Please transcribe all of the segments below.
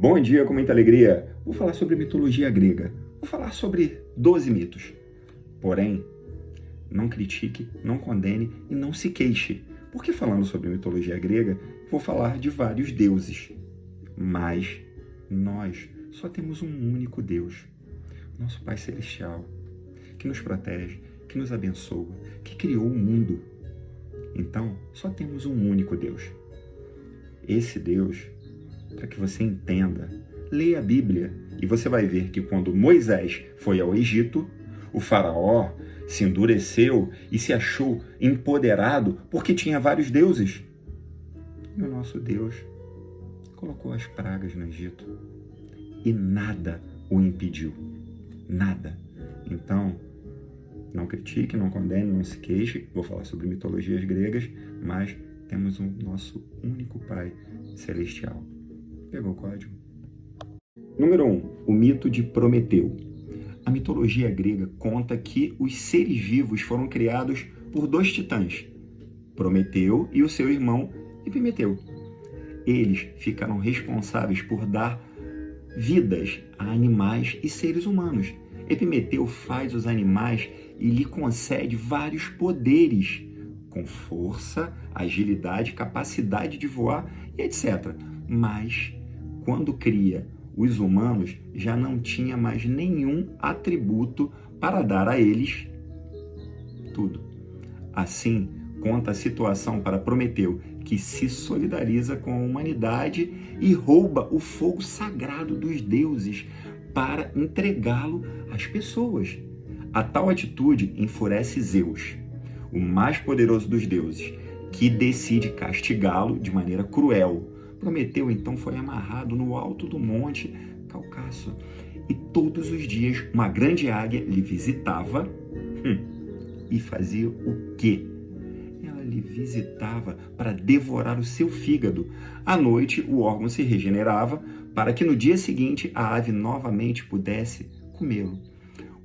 Bom dia, com muita alegria. Vou falar sobre mitologia grega. Vou falar sobre 12 mitos. Porém, não critique, não condene e não se queixe. Porque falando sobre mitologia grega, vou falar de vários deuses. Mas nós só temos um único Deus. Nosso Pai Celestial, que nos protege, que nos abençoa, que criou o mundo. Então, só temos um único Deus. Esse Deus, para que você entenda, leia a Bíblia e você vai ver que quando Moisés foi ao Egito, o faraó se endureceu e se achou empoderado porque tinha vários deuses. E o nosso Deus colocou as pragas no Egito e nada o impediu. Nada. Então, não critique, não condene, não se queixe. Vou falar sobre mitologias gregas, mas temos o nosso único Pai Celestial. Pegou o código? Número 1. O mito de Prometeu. A mitologia grega conta que os seres vivos foram criados por dois titãs, Prometeu e o seu irmão Epimeteu. Eles ficaram responsáveis por dar vidas a animais e seres humanos. Epimeteu faz os animais e lhe concede vários poderes, com força, agilidade, capacidade de voar e etc. Mas, quando cria os humanos, já não tinha mais nenhum atributo para dar a eles tudo. Assim, conta a situação para Prometeu, que se solidariza com a humanidade e rouba o fogo sagrado dos deuses para entregá-lo às pessoas. A tal atitude enfurece Zeus, o mais poderoso dos deuses, que decide castigá-lo de maneira cruel. Prometeu então foi amarrado no alto do monte Cáucaso e todos os dias uma grande águia lhe visitava e fazia o quê? Ela lhe visitava para devorar o seu fígado. À noite o órgão se regenerava para que no dia seguinte a ave novamente pudesse comê-lo.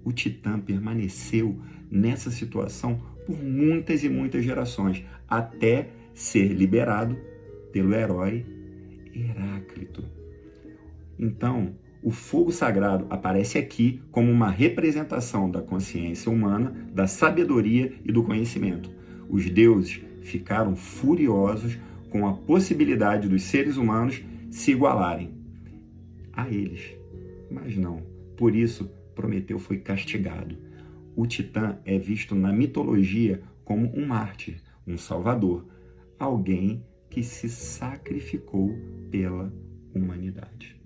O Titã permaneceu nessa situação por muitas e muitas gerações, até ser liberado pelo herói Heráclito. Então, o fogo sagrado aparece aqui como uma representação da consciência humana, da sabedoria e do conhecimento. Os deuses ficaram furiosos com a possibilidade dos seres humanos se igualarem a eles. Mas não. Por isso, Prometeu foi castigado. O Titã é visto na mitologia como um mártir, um salvador, alguém que se sacrificou pela humanidade.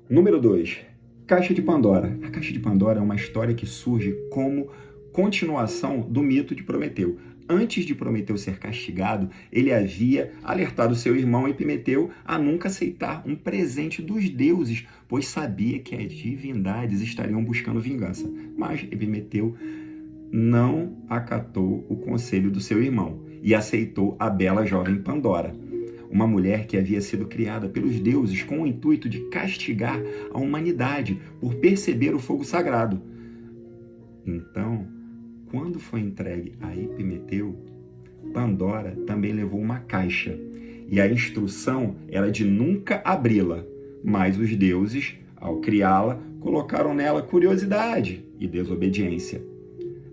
Número 2. Caixa de Pandora. A Caixa de Pandora é uma história que surge como continuação do mito de Prometeu. Antes de Prometeu ser castigado, ele havia alertado seu irmão Epimeteu a nunca aceitar um presente dos deuses, pois sabia que as divindades estariam buscando vingança. Mas Epimeteu não acatou o conselho do seu irmão e aceitou a bela jovem Pandora, uma mulher que havia sido criada pelos deuses com o intuito de castigar a humanidade por perceber o fogo sagrado. Então, quando foi entregue a Epimeteu, Pandora também levou uma caixa, e a instrução era de nunca abri-la, mas os deuses, ao criá-la, colocaram nela curiosidade e desobediência.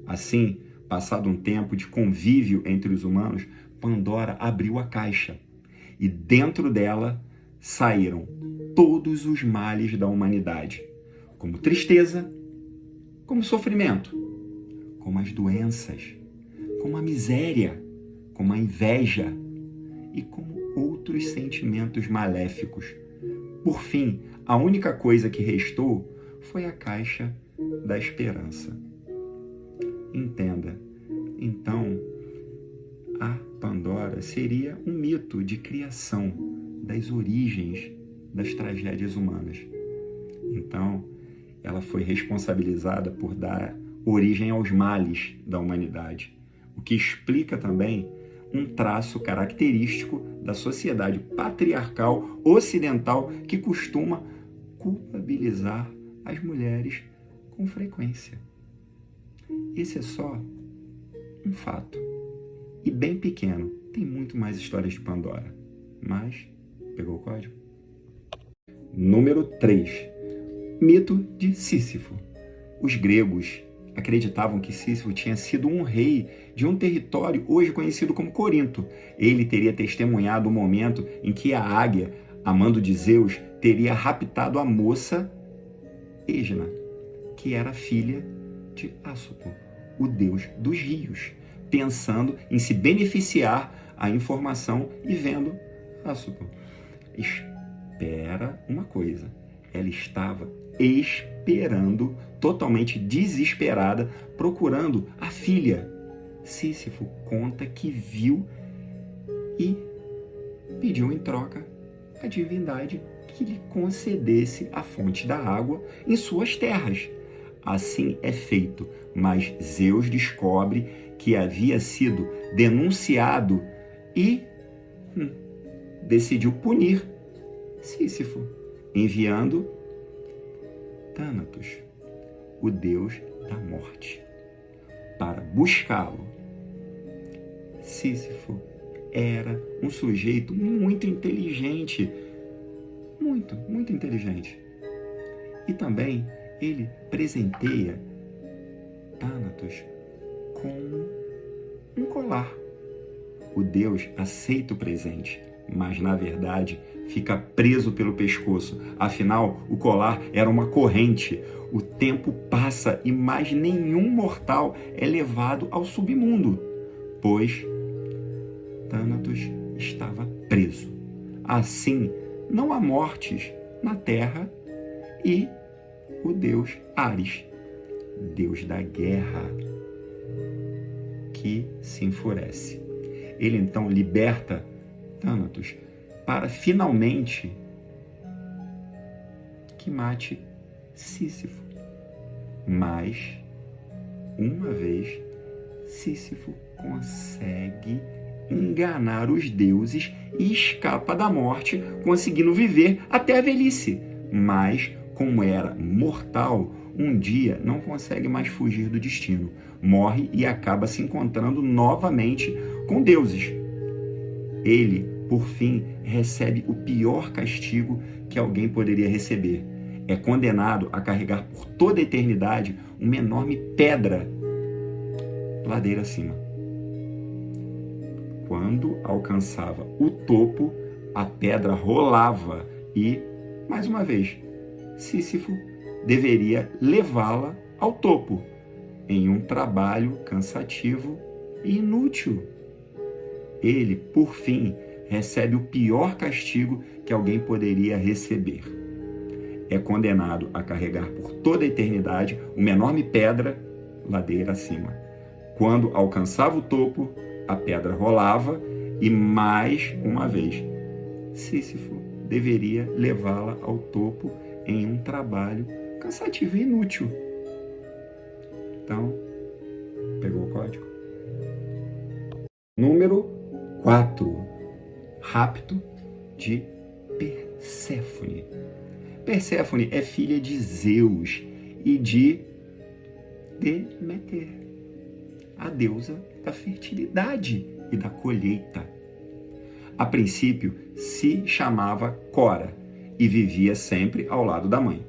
Assim, passado um tempo de convívio entre os humanos, Pandora abriu a caixa, e dentro dela saíram todos os males da humanidade, como tristeza, como sofrimento, como as doenças, como a miséria, como a inveja e como outros sentimentos maléficos. Por fim, a única coisa que restou foi a caixa da esperança. Entenda, então, a Pandora seria um mito de criação das origens das tragédias humanas. Então, ela foi responsabilizada por dar origem aos males da humanidade, o que explica também um traço característico da sociedade patriarcal ocidental que costuma culpabilizar as mulheres com frequência. Esse é só um fato, e bem pequeno. Tem muito mais histórias de Pandora, mas pegou o código? Número 3. Mito de Sísifo. Os gregos acreditavam que Sísifo tinha sido um rei de um território hoje conhecido como Corinto. Ele teria testemunhado o momento em que a águia, a mando de Zeus, teria raptado a moça Égina, que era filha de Assopo, o deus dos rios, pensando em se beneficiar a informação e vendo Assopo. Espera uma coisa, ela estava esperando, totalmente desesperada, procurando a filha. Sísifo conta que viu e pediu em troca a divindade que lhe concedesse a fonte da água em suas terras. Assim é feito, mas Zeus descobre que havia sido denunciado e decidiu punir Sísifo, enviando Thanatos, o deus da morte, para buscá-lo. Sísifo era um sujeito muito inteligente, muito inteligente. E também ele presenteia Thanatos como um colar. O deus aceita o presente, mas na verdade fica preso pelo pescoço. Afinal, o colar era uma corrente. O tempo passa e mais nenhum mortal é levado ao submundo, pois Thanatos estava preso. Assim, não há mortes na terra e o deus Ares, deus da guerra, que se enfurece. Ele então liberta Thanatos para finalmente que mate Sísifo. Mas, uma vez, Sísifo consegue enganar os deuses e escapa da morte, conseguindo viver até a velhice. Mas, como era mortal, um dia não consegue mais fugir do destino. Morre e acaba se encontrando novamente com deuses. Ele, por fim, recebe o pior castigo que alguém poderia receber. É condenado a carregar por toda a eternidade uma enorme pedra ladeira acima. Quando alcançava o topo, a pedra rolava e, mais uma vez, Sísifo deveria levá-la ao topo, em um trabalho cansativo e inútil. Ele, por fim, recebe o pior castigo que alguém poderia receber. É condenado a carregar por toda a eternidade uma enorme pedra ladeira acima. Quando alcançava o topo, a pedra rolava e, mais uma vez, Sísifo deveria levá-la ao topo em um trabalho cansativo e inútil. Então, pegou o código? Número 4. Rapto de Perséfone. Perséfone é filha de Zeus e de Deméter, a deusa da fertilidade e da colheita. A princípio, se chamava Cora e vivia sempre ao lado da mãe.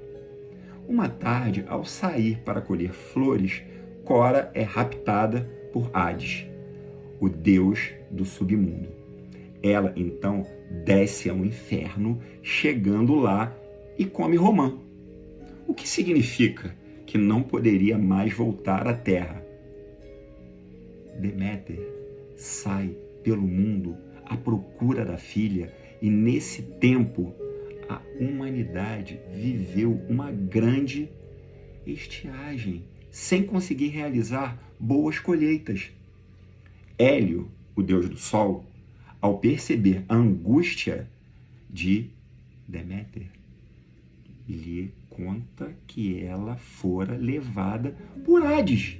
Uma tarde, ao sair para colher flores, Cora é raptada por Hades, o deus do submundo. Ela, então, desce ao inferno, chegando lá e come romã, o que significa que não poderia mais voltar à terra. Deméter sai pelo mundo à procura da filha e, nesse tempo, a humanidade viveu uma grande estiagem, sem conseguir realizar boas colheitas. Hélio, o deus do sol, ao perceber a angústia de Deméter, lhe conta que ela fora levada por Hades.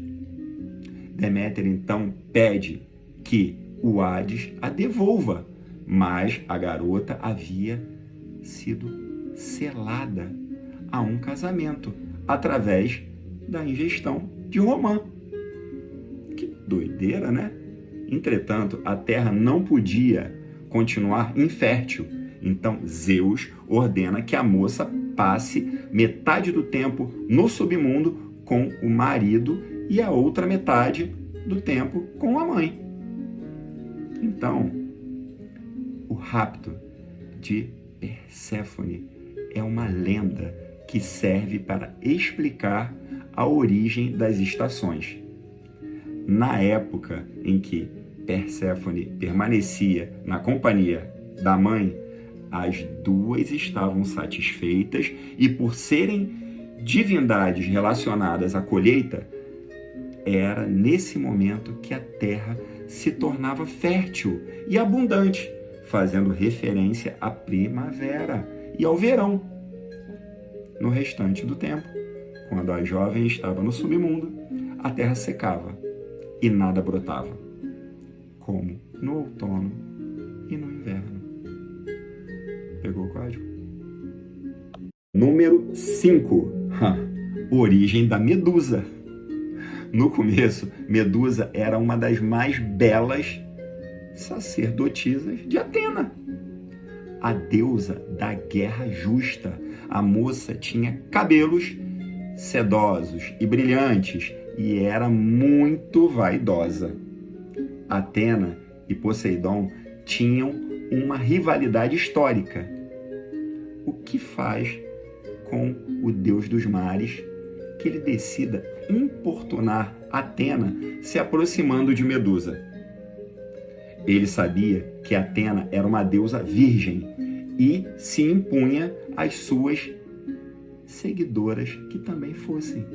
Deméter então pede que o Hades a devolva, mas a garota havia sido selada a um casamento através da ingestão de romã. Que doideira, né? Entretanto, a terra não podia continuar infértil Então Zeus ordena que a moça passe metade do tempo no submundo com o marido e a outra metade do tempo com a mãe. Então, o rapto de Perséfone é uma lenda que serve para explicar a origem das estações. Na época em que Perséfone permanecia na companhia da mãe, as duas estavam satisfeitas e, por serem divindades relacionadas à colheita, era nesse momento que a terra se tornava fértil e abundante, fazendo referência à primavera e ao verão. No restante do tempo, quando a jovem estava no submundo, a terra secava e nada brotava, como no outono e no inverno. Pegou o código? Número 5. Origem da Medusa. No começo, Medusa era uma das mais belas sacerdotisas de Atena, a deusa da guerra justa. A moça tinha cabelos sedosos e brilhantes e era muito vaidosa. Atena e Poseidon tinham uma rivalidade histórica, o que faz com o deus dos mares que ele decida importunar Atena se aproximando de Medusa. Ele sabia que Atena era uma deusa virgem e se impunha às suas seguidoras que também fossem.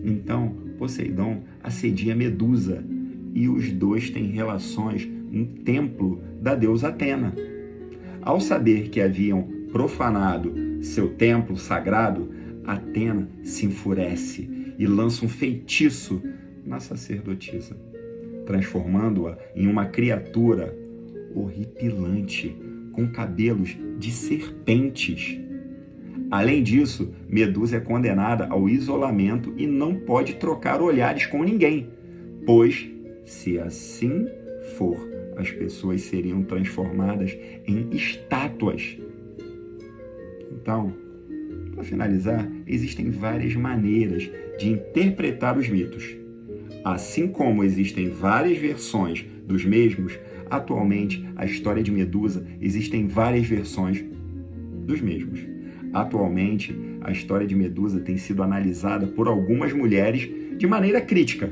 Então, Poseidon assedia Medusa e os dois têm relações no templo da deusa Atena. Ao saber que haviam profanado seu templo sagrado, Atena se enfurece e lança um feitiço na sacerdotisa, transformando-a em uma criatura horripilante, com cabelos de serpentes. Além disso, Medusa é condenada ao isolamento e não pode trocar olhares com ninguém, pois, se assim for, as pessoas seriam transformadas em estátuas. Então, para finalizar, existem várias maneiras de interpretar os mitos. Assim como existem várias versões dos mesmos, atualmente a história de Medusa existem várias versões dos mesmos. Atualmente, a história de Medusa tem sido analisada por algumas mulheres de maneira crítica.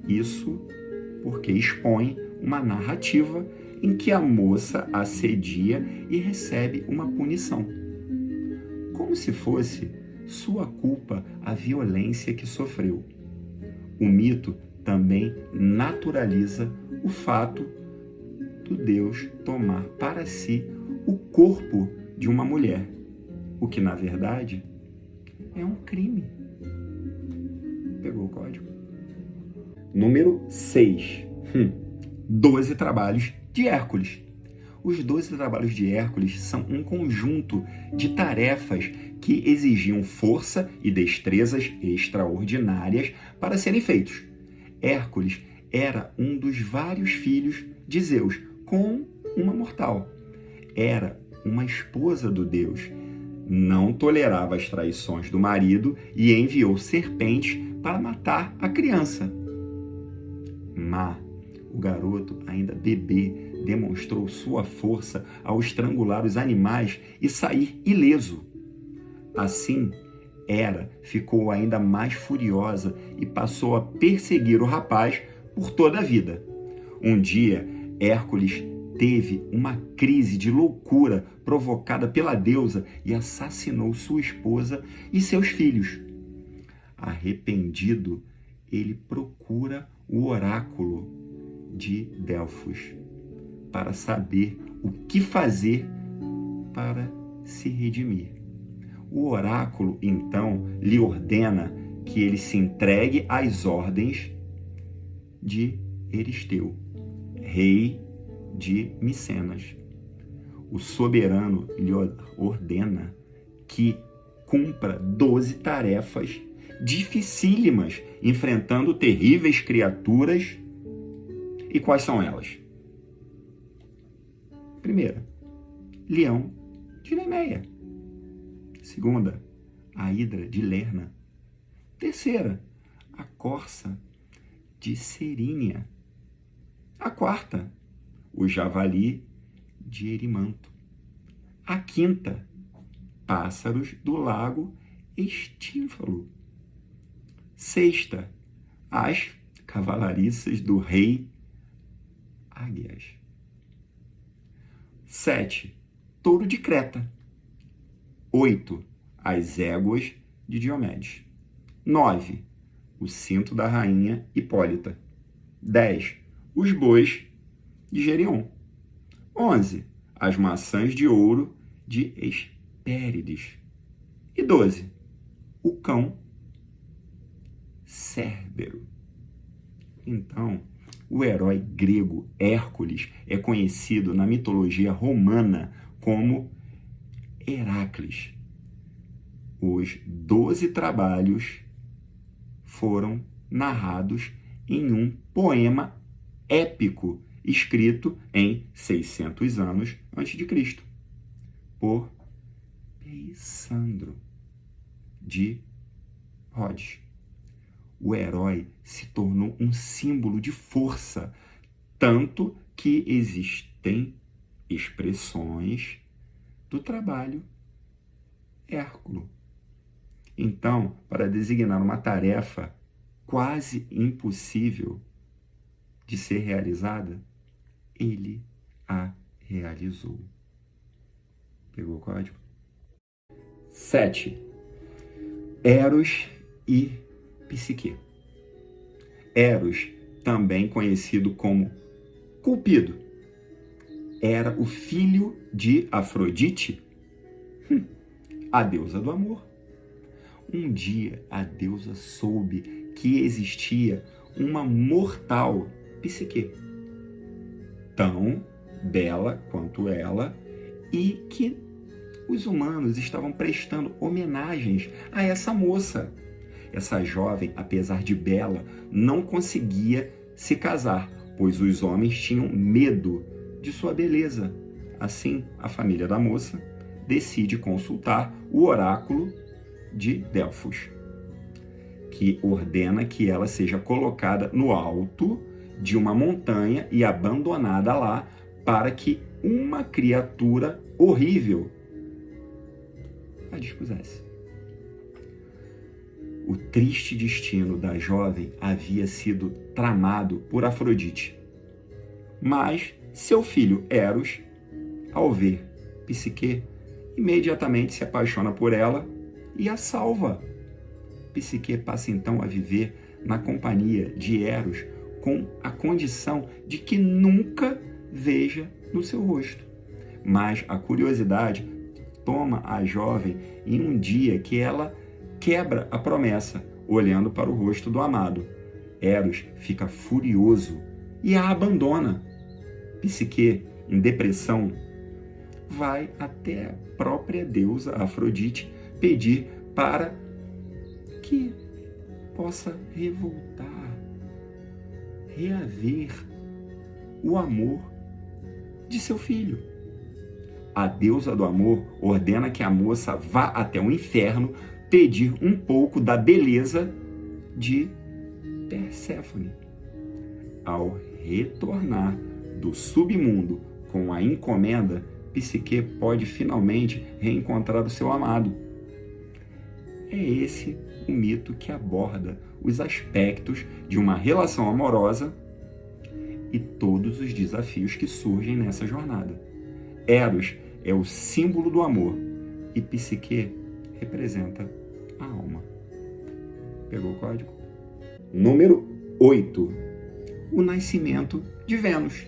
Isso porque expõe uma narrativa em que a moça assedia e recebe uma punição, como se fosse sua culpa a violência que sofreu. O mito também naturaliza o fato do Deus tomar para si o corpo de uma mulher, o que, na verdade, é um crime. Pegou o código? Número 6. 12 trabalhos de Hércules. Os 12 trabalhos de Hércules são um conjunto de tarefas que exigiam força e destrezas extraordinárias para serem feitos. Hércules era um dos vários filhos de Zeus, com uma mortal. Era uma esposa do deus. Não tolerava as traições do marido e enviou serpentes para matar a criança. Mas o garoto, ainda bebê, demonstrou sua força ao estrangular os animais e sair ileso. Assim, Hera ficou ainda mais furiosa e passou a perseguir o rapaz por toda a vida. Um dia, Hércules teve uma crise de loucura provocada pela deusa e assassinou sua esposa e seus filhos. Arrependido, ele procura o oráculo de Delfos para saber o que fazer para se redimir. O oráculo, então, lhe ordena que ele se entregue às ordens de Euristeu, rei de Micenas. O soberano lhe ordena que cumpra 12 tarefas dificílimas, enfrentando terríveis criaturas. E quais são elas? Primeira, leão de Nemeia. Segunda, a hidra de Lerna. Terceira, a corça de Serínia. A quarta, o javali de Erimanto. A quinta, pássaros do lago Estínfalo. Sexta, as cavalariças do rei Águias. 7, touro de Creta. 8, as éguas de Diomedes. 9, o cinto da rainha Hipólita. 10, os bois de Gerion. 11, as maçãs de ouro de Hespérides. E 12, o cão Cérbero. Então, o herói grego Hércules é conhecido na mitologia romana como Heracles. Os 12 trabalhos foram narrados em um poema épico escrito em 600 anos antes de Cristo por Peissandro de Rhodes. O herói se tornou um símbolo de força, tanto que existem expressões do trabalho Hérculo. Então, para designar uma tarefa quase impossível de ser realizada, ele a realizou. Pegou o código? 7. Eros e Psique. Eros, também conhecido como Cupido, era o filho de Afrodite, a deusa do amor. Um dia a deusa soube que existia uma mortal Psique, tão bela quanto ela, e que os humanos estavam prestando homenagens a essa moça. Essa jovem, apesar de bela, não conseguia se casar, pois os homens tinham medo de sua beleza. Assim, a família da moça decide consultar o oráculo de Delfos, que ordena que ela seja colocada no alto de uma montanha e abandonada lá para que uma criatura horrível a desposasse. O triste destino da jovem havia sido tramado por Afrodite. Mas seu filho Eros, ao ver Psique, imediatamente se apaixona por ela e a salva. Psique passa então a viver na companhia de Eros com a condição de que nunca veja no seu rosto. Mas a curiosidade toma a jovem em um dia que ela quebra a promessa, olhando para o rosto do amado. Eros fica furioso e a abandona. Psique, em depressão, vai até a própria deusa Afrodite pedir para que possa revoltar, reaver o amor de seu filho. A deusa do amor ordena que a moça vá até o inferno pedir um pouco da beleza de Perséfone. Ao retornar do submundo com a encomenda, Psique pode finalmente reencontrar o seu amado. É esse o mito que aborda os aspectos de uma relação amorosa e todos os desafios que surgem nessa jornada. Eros é o símbolo do amor e Psique representa a alma. Pegou o código? Número 8. O nascimento de Vênus.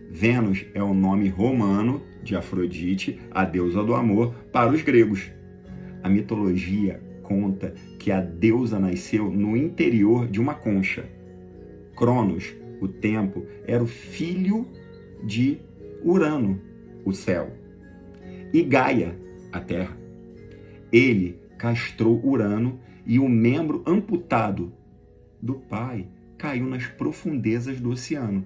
Vênus é o nome romano de Afrodite, a deusa do amor, para os gregos. A mitologia conta que a deusa nasceu no interior de uma concha. Cronos, o tempo, era o filho de Urano, o céu, e Gaia, a terra. Ele castrou Urano e o membro amputado do pai caiu nas profundezas do oceano.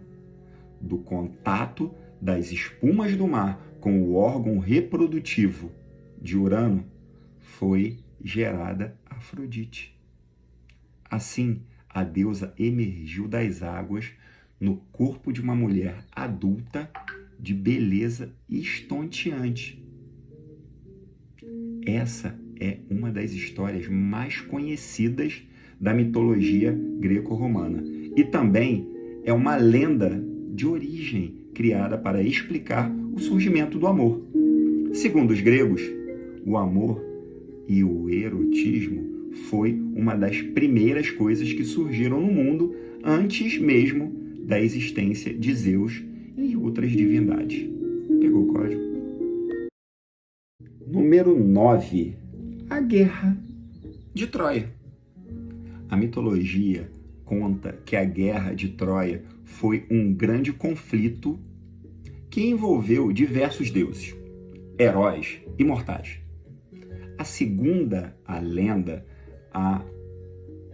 Do contato das espumas do mar com o órgão reprodutivo de Urano, foi gerada Afrodite. Assim, a deusa emergiu das águas no corpo de uma mulher adulta de beleza estonteante. Essa é uma das histórias mais conhecidas da mitologia greco-romana e também é uma lenda de origem criada para explicar o surgimento do amor. Segundo os gregos, o amor e o erotismo foi uma das primeiras coisas que surgiram no mundo antes mesmo da existência de Zeus e outras divindades. Pegou o código? Número 9. A Guerra de Troia. A mitologia conta que a Guerra de Troia foi um grande conflito que envolveu diversos deuses, heróis e mortais. Segundo a lenda, a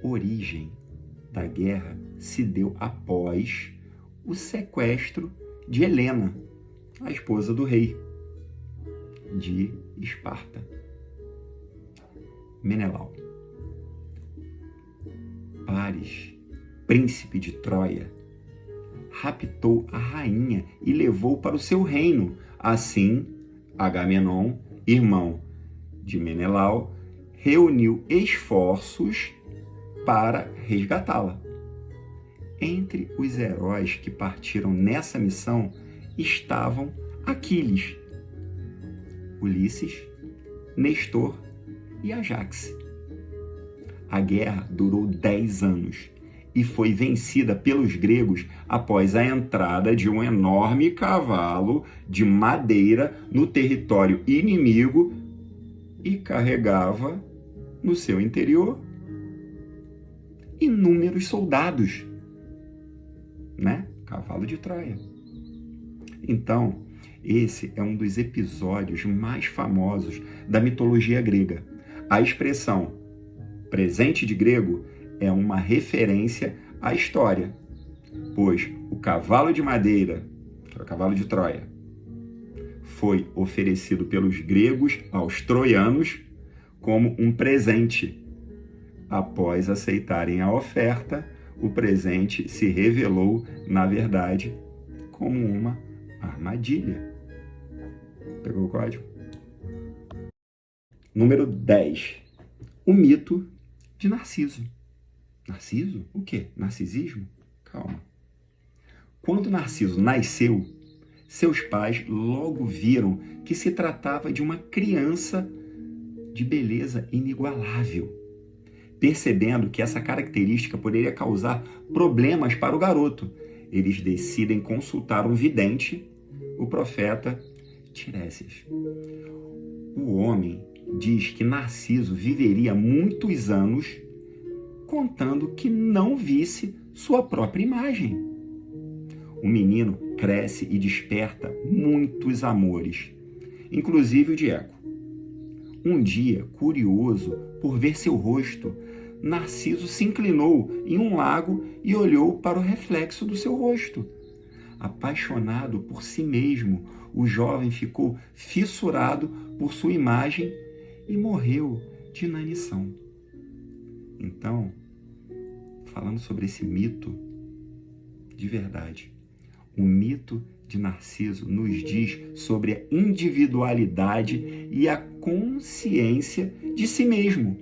origem da guerra se deu após o sequestro de Helena, a esposa do rei de Esparta, Menelau. Paris, príncipe de Troia, raptou a rainha e levou para o seu reino. Assim, Agamenon, irmão de Menelau, reuniu esforços para resgatá-la. Entre os heróis que partiram nessa missão estavam Aquiles, Ulisses, Nestor e Ajax. A guerra durou 10 anos e foi vencida pelos gregos após a entrada de um enorme cavalo de madeira no território inimigo e carregava no seu interior inúmeros soldados, né? Cavalo de Troia. Então, esse é um dos episódios mais famosos da mitologia grega. A expressão presente de grego é uma referência à história, pois o cavalo de madeira, que é o cavalo de Troia, foi oferecido pelos gregos aos troianos como um presente. Após aceitarem a oferta, o presente se revelou, na verdade, como uma armadilha. Pegou o código? Número 10. O mito de Narciso. Narciso? O quê? Narcisismo? Calma. Quando Narciso nasceu, seus pais logo viram que se tratava de uma criança de beleza inigualável, percebendo que essa característica poderia causar problemas para o garoto. Eles decidem consultar um vidente, o profeta Tiresias. O homem diz que Narciso viveria muitos anos, contando que não visse sua própria imagem. O menino cresce e desperta muitos amores, inclusive o de Eco. Um dia, curioso por ver seu rosto, Narciso se inclinou em um lago e olhou para o reflexo do seu rosto. Apaixonado por si mesmo, o jovem ficou fissurado por sua imagem e morreu de inanição. Então, falando sobre esse mito de verdade, o mito de Narciso nos diz sobre a individualidade e a consciência de si mesmo.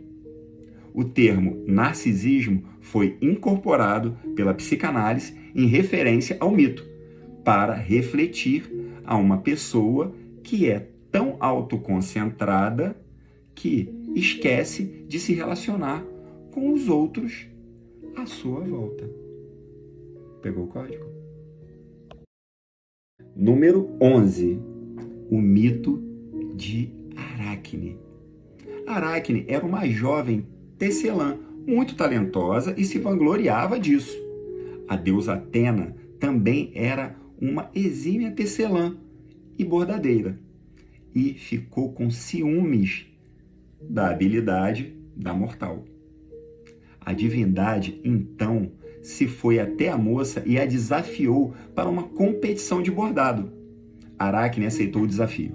O termo narcisismo foi incorporado pela psicanálise em referência ao mito, para refletir a uma pessoa que é tão autoconcentrada que esquece de se relacionar com os outros à sua volta. Pegou o código? Número 11. O mito de Aracne. Aracne era uma jovem tecelã muito talentosa e se vangloriava disso. A deusa Atena também era uma exímia tecelã e bordadeira e ficou com ciúmes da habilidade da mortal. A divindade, então, se foi até a moça e a desafiou para uma competição de bordado. Aracne aceitou o desafio.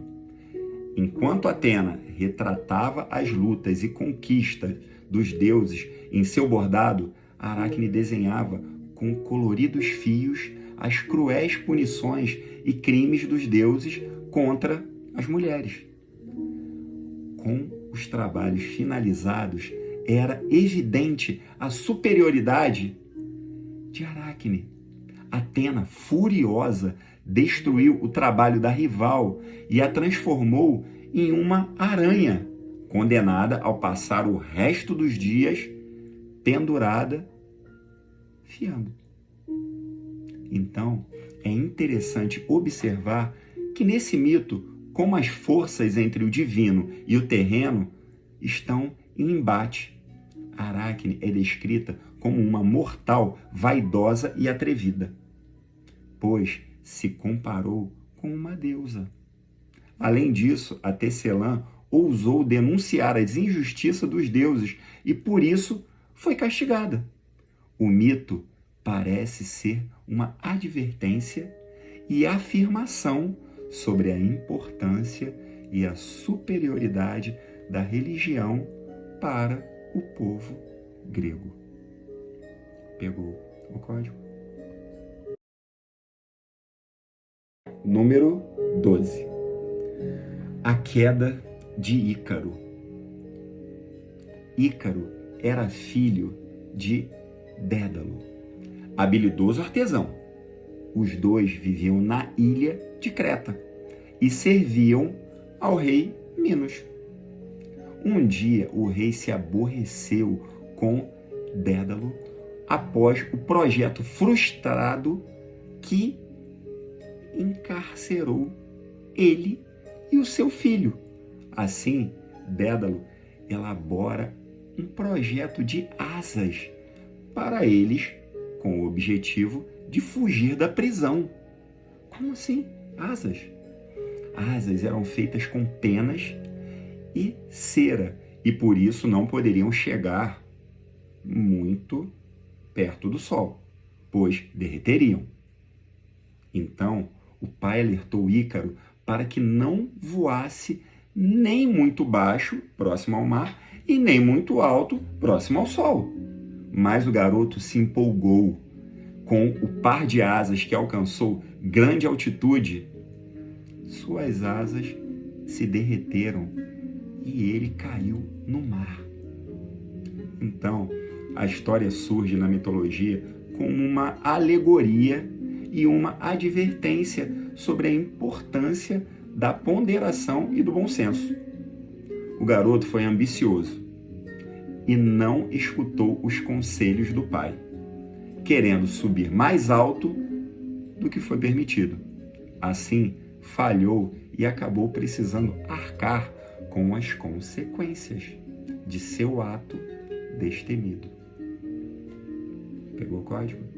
Enquanto Atena retratava as lutas e conquistas dos deuses em seu bordado, Aracne desenhava com coloridos fios as cruéis punições e crimes dos deuses contra as mulheres. Com os trabalhos finalizados, era evidente a superioridade de Aracne. Atena, furiosa, destruiu o trabalho da rival e a transformou em uma aranha, condenada ao passar o resto dos dias pendurada, fiando. Então, é interessante observar que nesse mito, como as forças entre o divino e o terreno estão em embate, Aracne é descrita como uma mortal vaidosa e atrevida, pois se comparou com uma deusa. Além disso, a tecelã ousou denunciar as injustiças dos deuses e por isso foi castigada. O mito parece ser uma advertência e afirmação sobre a importância e a superioridade da religião para o povo grego. Pegou o código? Número 12. A queda de Ícaro. Ícaro era filho de Dédalo, habilidoso artesão. Os dois viviam na ilha de Creta e serviam ao rei Minos. Um dia o rei se aborreceu com Dédalo após o projeto frustrado que encarcerou ele e o seu filho. Assim, Dédalo elabora um projeto de asas para eles, com o objetivo de fugir da prisão. Como assim? Asas? Asas eram feitas com penas e cera, e por isso não poderiam chegar muito perto do sol, pois derreteriam. Então, o pai alertou Ícaro para que não voasse nem muito baixo, próximo ao mar, e nem muito alto, próximo ao sol. Mas o garoto se empolgou com o par de asas que alcançou grande altitude. Suas asas se derreteram e ele caiu no mar. Então, a história surge na mitologia como uma alegoria e uma advertência sobre a importância da ponderação e do bom senso. O garoto foi ambicioso e não escutou os conselhos do pai, querendo subir mais alto do que foi permitido. Assim, falhou e acabou precisando arcar com as consequências de seu ato destemido. Pegou o código?